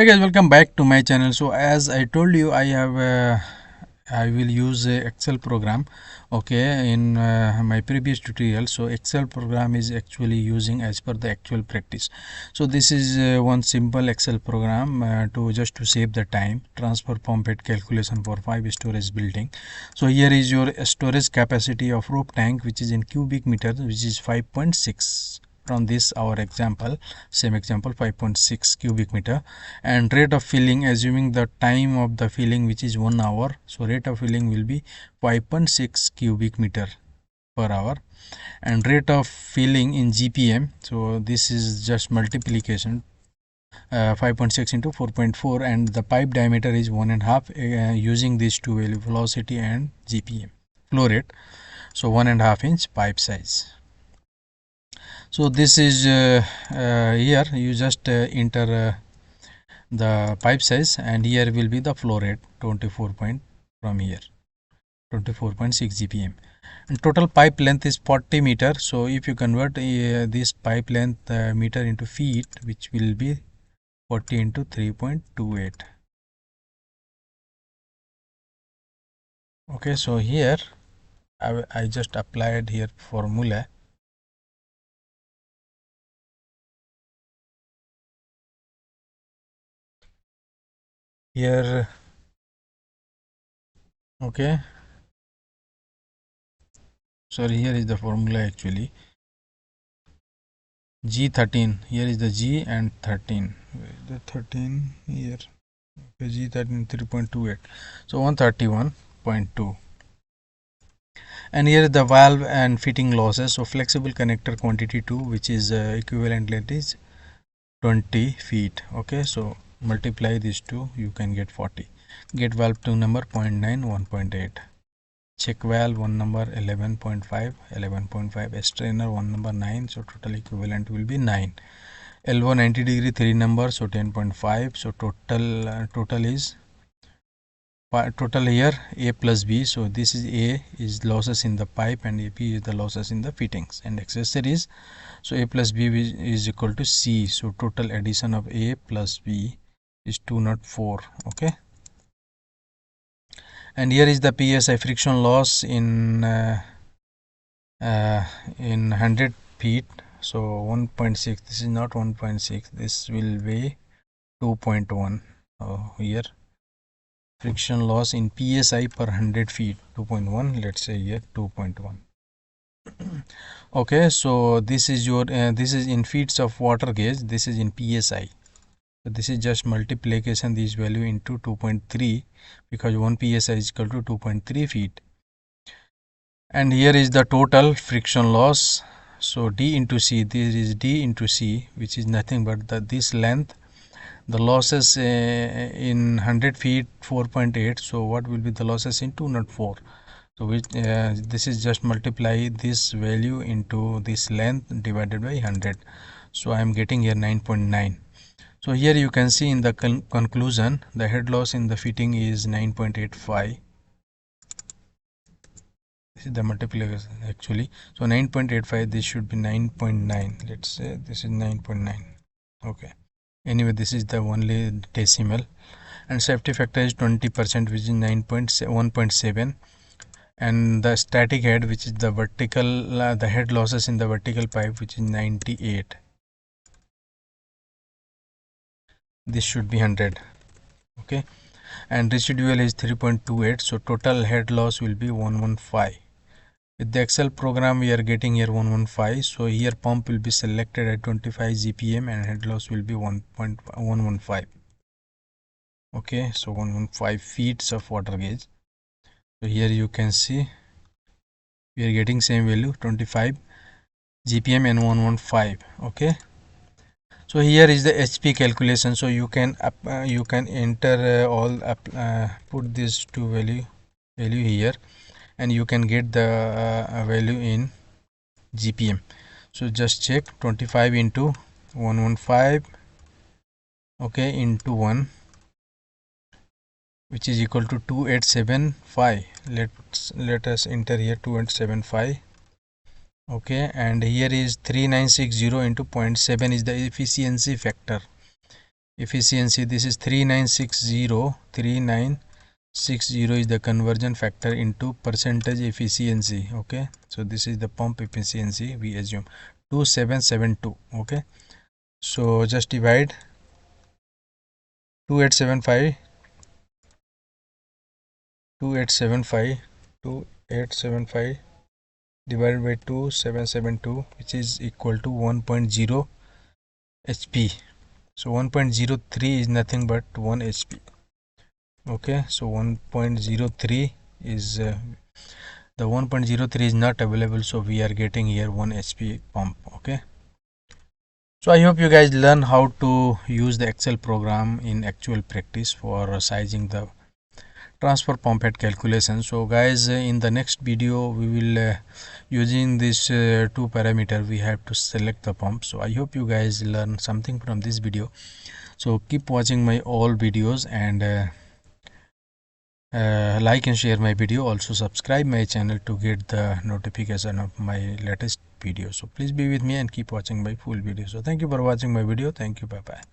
Hey guys, welcome back to my channel. So as I told you, I will use a Excel program, okay, in my previous tutorial. So Excel program is actually using as per the actual practice. So this is one simple Excel program to save the time, transfer pump head calculation for 5 storage building. So here is your storage capacity of roof tank, which is in cubic meters, which is 5.6. From this our example, same example, 5.6 cubic meter, and rate of filling, assuming the time of the filling which is 1 hour, so rate of filling will be 5.6 cubic meter per hour, and rate of filling in GPM, so this is just multiplication, 5.6 into 4.4, and the pipe diameter is 1.5, using these two value, velocity and GPM, flow rate, so 1.5 inch pipe size. So this is here you just enter the pipe size, and here will be the flow rate 24 point from here 24.6 GPM, and total pipe length is 40 meter. So if you convert this pipe length meter into feet, which will be 40 into 3.28. okay, so here I just applied here formula. Here, okay, sorry, here is the formula actually. G13, here is the G, and 13, where is the 13 here, okay, G13 3.28, so 131.2. and here is the valve and fitting losses. So flexible connector quantity 2, which is equivalent length is 20 feet. okay, so multiply these two, you can get 40. Get valve 2 number 0.9, 1.8. check valve 1 number 11.5, 11.5. strainer 1 number 9, so total equivalent will be 9. elbow 90 degree 3 number, so 10.5. so total is total here A plus B. so this is A is losses in the pipe, and AP is the losses in the fittings and accessories. So A plus B is equal to C. so total addition of A plus B is 204. okay, and here is the PSI friction loss in 100 feet. so 1.6, this is not 1.6, this will be 2.1. Here friction loss in PSI per 100 feet 2.1, let's say here 2.1. okay, so this is your this is in feet of water gauge, this is in PSI. so this is just multiplication this value into 2.3, because 1 PSI is equal to 2.3 feet. And here is the total friction loss. so D into C, this is D into C, which is nothing but this length. The losses in 100 feet 4.8. so what will be the losses in 204? so which this is just multiply this value into this length divided by 100. so I am getting here 9.9. so here you can see in the conclusion, the head loss in the fitting is 9.85. this is the multiplication actually. so 9.85, this should be 9.9. let's say this is 9.9. okay, anyway, this is the only decimal. And safety factor is 20%, which is 1.7. and the static head, which is the vertical the head losses in the vertical pipe, which is 98. this should be 100. okay, and residual is 3.28. so total head loss will be 115. with the Excel program we are getting here 115. so here pump will be selected at 25 GPM and head loss will be 1.115. okay, so 115 feet of water gauge. so here you can see we are getting same value 25 GPM and 115. okay, so here is the HP calculation. so you can enter all put this two value here, and you can get the value in GPM. so just check 25 into 115, okay, into 1, which is equal to 2875. let us enter here 2875. okay, and here is 3960 into 0.7 is the efficiency factor. efficiency, this is 3960 is the conversion factor into percentage efficiency. Okay, so this is the pump efficiency, we assume 2772. Okay, so just divide 2875 2875 divided by 2772, which is equal to 1.0 HP. So 1.03 is nothing but 1 HP. Okay, so 1.03 is the 1.03 is not available, so we are getting here 1 HP pump. Okay, so I hope you guys learn how to use the Excel program in actual practice for sizing the transfer pump head calculation. So guys, in the next video we will using this two parameter, we have to select the pump. So I hope you guys learn something from this video. So keep watching my all videos, and like and share my video. Also subscribe my channel to get the notification of my latest video. So please be with me and keep watching my full video. So thank you for watching my video. Thank you. Bye bye.